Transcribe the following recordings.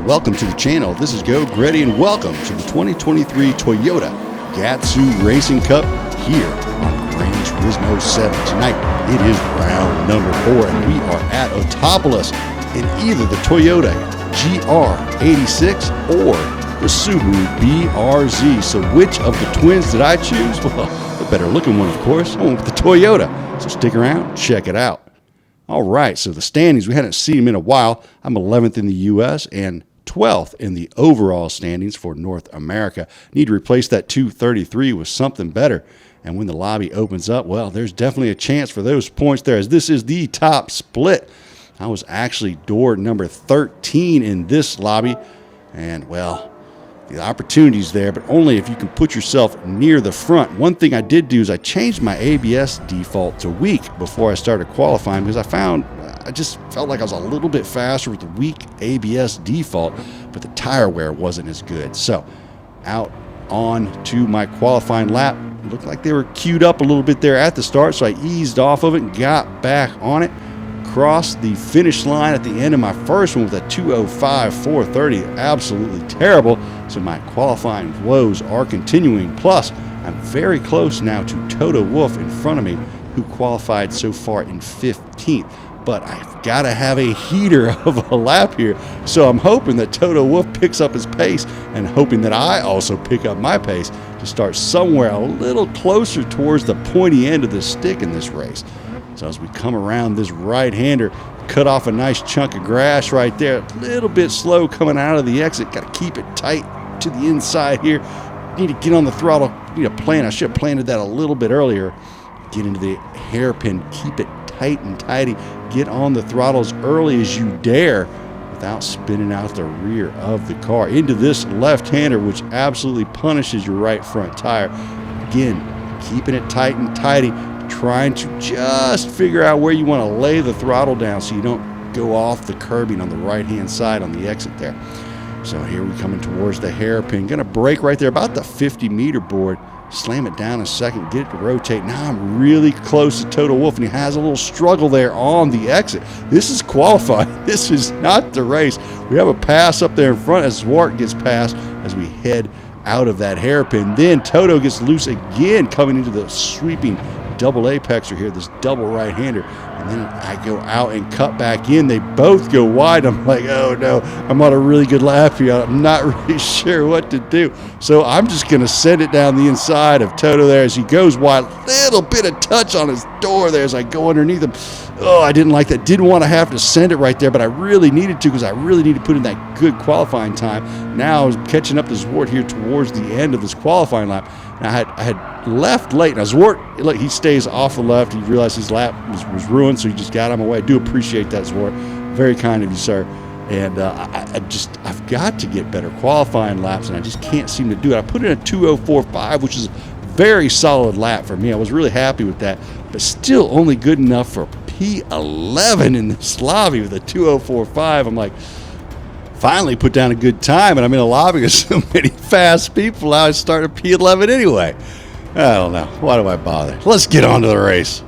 Welcome to the channel. This is Go Gretty, and welcome to the 2023 Toyota Gazoo Racing Cup here on Gran Turismo 7. Tonight, it is round number 4, and we are at Autopolis in either the Toyota GR86 or the Subaru BRZ. So which of the twins did I choose? Well, the better looking one, of course. I went with the Toyota. So stick around, check it out. All right, so the standings, we hadn't seen them in a while. I'm 11th in the U.S. and 12th in the overall standings for North America. Need to replace that 233 with something better. And when the lobby opens up, well, there's definitely a chance for those points there, as this is the top split. I was actually door number 13 in this lobby. And, well, the opportunity's there, but only if you can put yourself near the front. One thing I did do is I changed my ABS default to weak before I started qualifying, because I just felt like I was a little bit faster with the weak ABS default, but the tire wear wasn't as good. So out on to my qualifying lap. It looked like they were queued up a little bit there at the start, so I eased off of it and got back on it. Crossed the finish line at the end of my first one with a 2:05.430. Absolutely terrible. So my qualifying woes are continuing. Plus, I'm very close now to Toto Wolff in front of me, who qualified so far in 15th. But I've got to have a heater of a lap here. So I'm hoping that Toto Wolff picks up his pace, and hoping that I also pick up my pace to start somewhere a little closer towards the pointy end of the stick in this race. So as we come around this right-hander, cut off a nice chunk of grass right there. A little bit slow coming out of the exit. Got to keep it tight to the inside here. Need to get on the throttle. Need to plan. I should have planted that a little bit earlier. Get into the hairpin. Keep it tight and tidy. Get on the throttle as early as you dare without spinning out the rear of the car. Into this left-hander, which absolutely punishes your right front tire. Again, keeping it tight and tidy. Trying to just figure out where you want to lay the throttle down so you don't go off the curbing on the right-hand side on the exit there. So here we're coming towards the hairpin. Going to brake right there about the 50-meter board. Slam it down a second, get it to rotate. Now I'm really close to Toto Wolff, and he has a little struggle there on the exit. This is qualifying. This is not the race. We have a pass up there in front as Zwart gets past as we head out of that hairpin. Then Toto gets loose again, coming into the sweeping double apexer here, this double right-hander, and then I go out and cut back in. They both go wide. I'm like, oh no, I'm on a really good lap here. I'm not really sure what to do. So I'm just going to send it down the inside of Toto there as he goes wide. Little bit of touch on his door there as I go underneath him. Oh, I didn't like that. Didn't want to have to send it right there, but I really needed to, because I really need to put in that good qualifying time. Now I was catching up to Zwart here towards the end of this qualifying lap. And I had left late. Now Zwart, he stays off the left. He realized his lap was ruined, so he just got him away. I do appreciate that, Zwart. Very kind of you, sir. And I've got to get better qualifying laps, and I just can't seem to do it. I put in a 2:04.5, which is a very solid lap for me. I was really happy with that, but still only good enough for P11 in this lobby with a 2:04.5. I'm like, finally put down a good time, and I'm in a lobby with so many fast people. Now I start at P11 anyway. I don't know. Why do I bother? Let's get on to the race.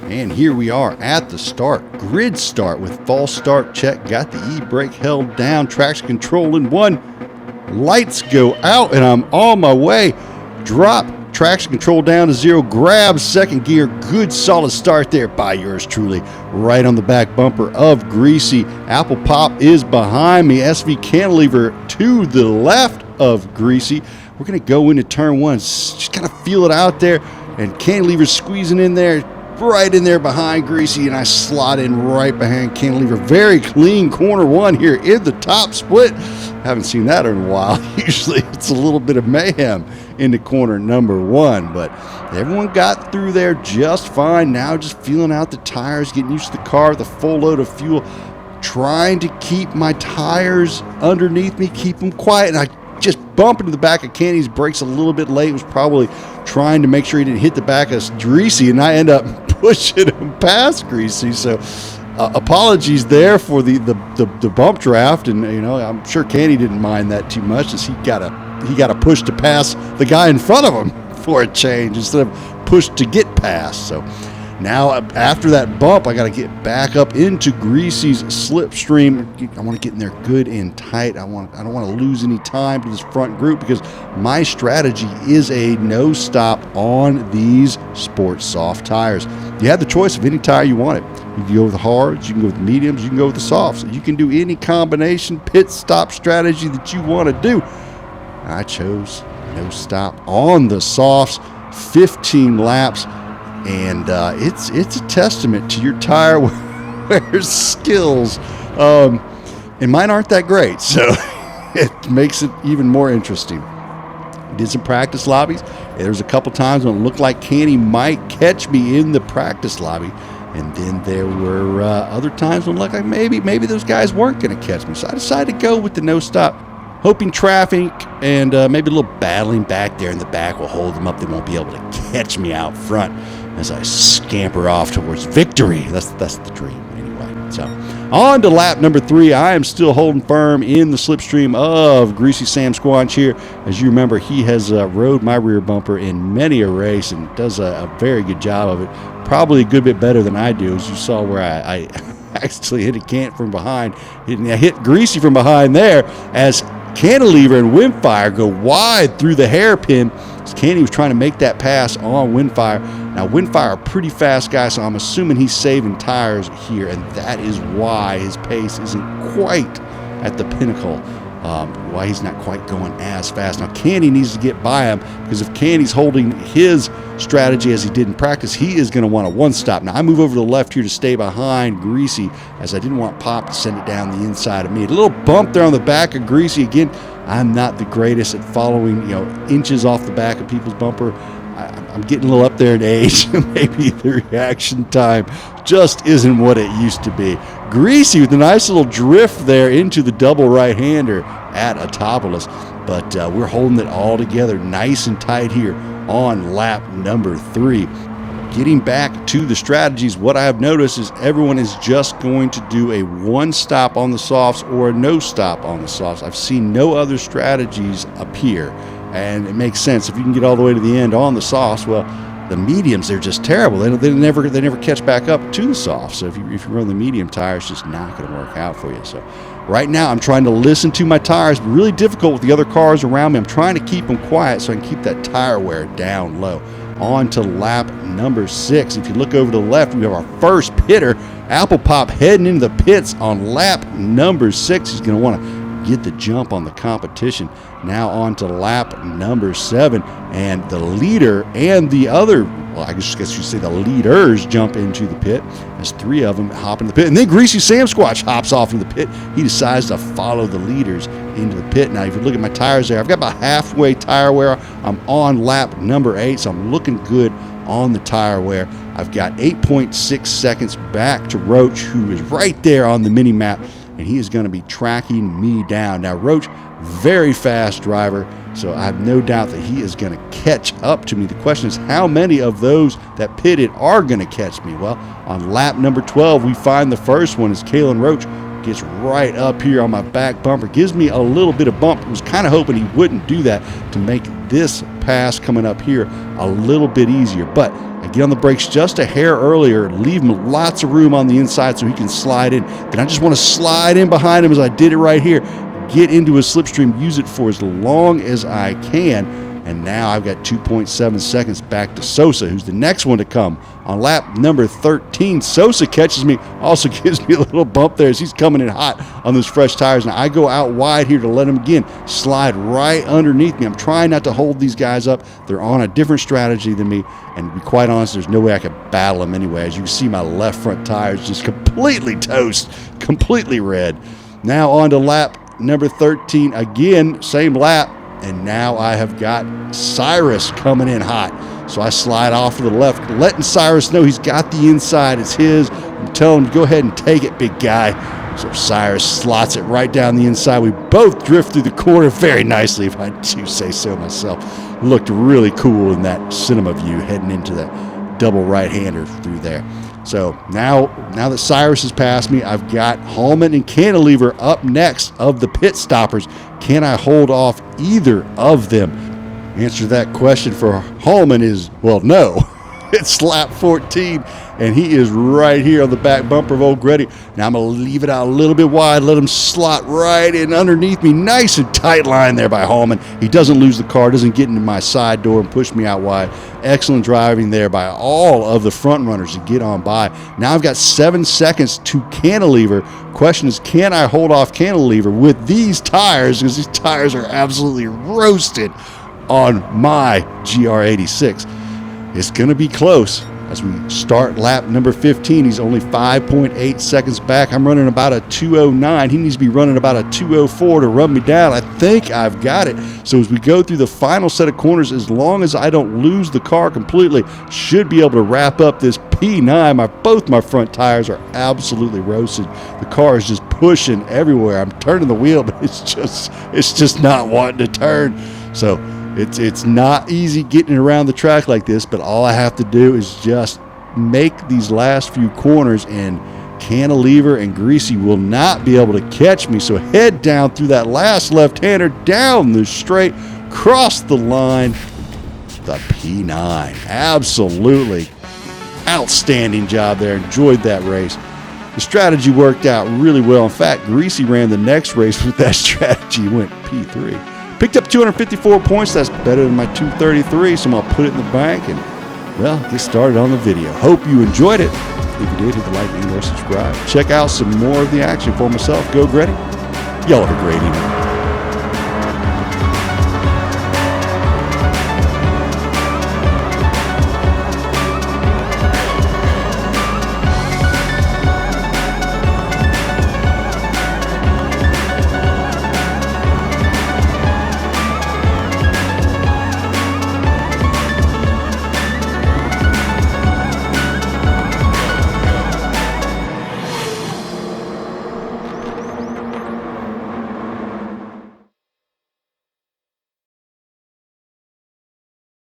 And here we are at the start. Grid start with false start check. Got the e-brake held down. Traction control in 1. Lights go out, and I'm on my way. Drop traction control down to 0. Grab second gear. Good solid start there by yours truly. Right on the back bumper of Greasy. Apple Pop is behind me. SV Cantilever to the left of Greasy. We're going to go into turn 1. Just kind of feel it out there. And Cantilever squeezing in there. Right in there behind Greasy, and I slot in right behind Cantilever. Very clean corner 1 here in the top split. Haven't seen that in a while. Usually it's a little bit of mayhem into corner number 1, but everyone got through there just fine. Now just feeling out the tires, getting used to the car with a full load of fuel, trying to keep my tires underneath me, keep them quiet, and I just bump into the back of Kenny's. Brakes a little bit late. Was probably trying to make sure he didn't hit the back of Greasy, and I end up pushing him past Greasy. So apologies there for the bump draft, and I'm sure Kenny didn't mind that too much, as he got a push to pass the guy in front of him for a change instead of push to get past. So now after that bump, I got to get back up into Greasy's slipstream. I want to get in there good and tight. I don't want to lose any time to this front group, because my strategy is a no stop on these Sport Soft tires. You have the choice of any tire you wanted. You can go with the hards, you can go with the mediums, you can go with the softs. You can do any combination pit stop strategy that you want to do. I chose no stop on the softs, 15 laps. And it's a testament to your tire wear skills. And mine aren't that great, so it makes it even more interesting. Did some practice lobbies. There's a couple times when it looked like Canny might catch me in the practice lobby. And then there were other times when it looked like maybe those guys weren't going to catch me. So I decided to go with the no stop, hoping traffic and maybe a little battling back there in the back will hold them up. They won't be able to catch me out front as I scamper off towards victory. That's the dream anyway. So on to lap number 3. I am still holding firm in the slipstream of Greasy Sam Squanch here. As you remember, he has rode my rear bumper in many a race and does a very good job of it. Probably a good bit better than I do, as you saw where I actually hit a cant from behind. I hit Greasy from behind there as Cantilever and Windfire go wide through the hairpin. Canny was trying to make that pass on Windfire. Now, Windfire, a pretty fast guy, so I'm assuming he's saving tires here, and that is why his pace isn't quite at the pinnacle, why he's not quite going as fast. Now, Canny needs to get by him, because if Canny's holding his strategy as he did in practice, he is going to want a one-stop. Now, I move over to the left here to stay behind Greasy, as I didn't want Pop to send it down the inside of me. A little bump there on the back of Greasy. Again, I'm not the greatest at following, inches off the back of people's bumper. I'm getting a little up there in age. Maybe the reaction time just isn't what it used to be. Greasy with a nice little drift there into the double right-hander at Autopolis. But we're holding it all together nice and tight here on lap number 3. Getting back to the strategies, what I have noticed is everyone is just going to do a one stop on the softs or a no stop on the softs. I've seen no other strategies appear, and it makes sense. If you can get all the way to the end on the softs, well, the mediums, they're just terrible. They never catch back up to the softs. So if you run the medium tire, it's just not going to work out for you. So right now I'm trying to listen to my tires. Really difficult with the other cars around me. I'm trying to keep them quiet so I can keep that tire wear down low. On to lap number 6. If you look over to the left, we have our first pitter, Apple Pop, heading into the pits on lap number 6. He's going to want to get the jump on the competition. Now on to lap number 7, and the leader and the other, well, I guess you say the leaders jump into the pit. There's 3 of them hop in the pit, and then Greasy Sam Squatch hops off into the pit. He decides to follow the leaders into the pit. Now, if you look at my tires there, I've got about halfway tire wear. I'm on lap number 8, so I'm looking good on the tire wear. I've got 8.6 seconds back to Roach, who is right there on the mini map, and he is going to be tracking me down. Now, Roach, very fast driver, so I have no doubt that he is going to catch up to me. The question is, how many of those that pitted are going to catch me? Well, on lap number 12, we find the first one as Kalen Roach gets right up here on my back bumper, gives me a little bit of bump. I was kind of hoping he wouldn't do that to make this pass coming up here a little bit easier, but I get on the brakes just a hair earlier, leave him lots of room on the inside so he can slide in. Then I just want to slide in behind him as I did it right here, get into his slipstream, use it for as long as I can. And now I've got 2.7 seconds back to Sosa, who's the next one to come. On lap number 13, Sosa catches me, also gives me a little bump there as he's coming in hot on those fresh tires. Now I go out wide here to let him again slide right underneath me. I'm trying not to hold these guys up. They're on a different strategy than me, and to be quite honest, there's no way I could battle them anyway. As you can see, my left front tire is just completely toast, completely red. Now on to lap number 13, again, same lap. And now I have got Cyrus coming in hot. So I slide off to the left, letting Cyrus know he's got the inside. It's his. I'm telling him, go ahead and take it, big guy. So Cyrus slots it right down the inside. We both drift through the corner very nicely, if I do say so myself. Looked really cool in that cinema view heading into that double right-hander through there. So now that Cyrus has passed me, I've got Hallman and Cantilever up next of the pit stoppers. Can I hold off either of them? Answer to that question for Hallman is, well, no. It's lap 14, and he is right here on the back bumper of old Gretty. Now I'm going to leave it out a little bit wide, let him slot right in underneath me. Nice and tight line there by Hallman. He doesn't lose the car, doesn't get into my side door and push me out wide. Excellent driving there by all of the front runners to get on by. Now I've got 7 seconds to cantilever. Question is, can I hold off cantilever with these tires? Because these tires are absolutely roasted on my GR86. It's going to be close as we start lap number 15. He's only 5.8 seconds back. I'm running about a 2:09. He needs to be running about a 2:04 to run me down. I think I've got it. So as we go through the final set of corners, as long as I don't lose the car completely, should be able to wrap up this P9. Both my front tires are absolutely roasted. The car is just pushing everywhere. I'm turning the wheel, but it's just not wanting to turn. So it's not easy getting around the track like this, but all I have to do is just make these last few corners, and Cantilever and Greasy will not be able to catch me. So head down through that last left-hander, down the straight, cross the line, the P9. Absolutely outstanding job there. Enjoyed that race. The strategy worked out really well. In fact, Greasy ran the next race with that strategy. He went P3. Picked up 254 points. That's better than my 233, so I'm going to put it in the bank and, well, get started on the video. Hope you enjoyed it. If you did, hit the like and or subscribe. Check out some more of the action for myself. Go Gretty. Y'all have a great evening.